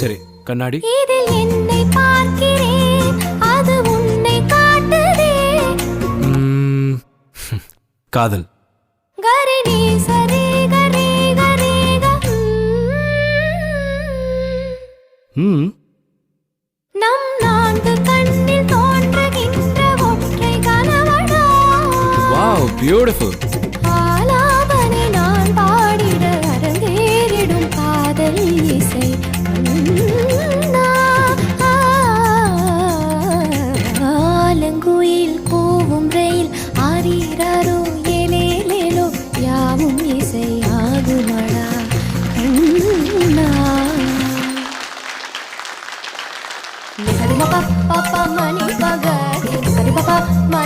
சரி கண்ணாடி. இதில் என்னை பார்க்கிறேன், அது உன்னை காட்டுதே. காதல். கரி நீ சரி கரி கரி நம் நான்கு கண்ணில் தோன்றுகின்ற ஒற்றை கனவடா. Wow, beautiful. ஆலாபனை நான் பாடிட அரங்கேறிடும் காதல் இசை. ஆலங்குயில் பூவும் ரயில் ஆரீரோ ஏலேலேலோ யாவும் இசை ஆகுமடா. மணி பக மணி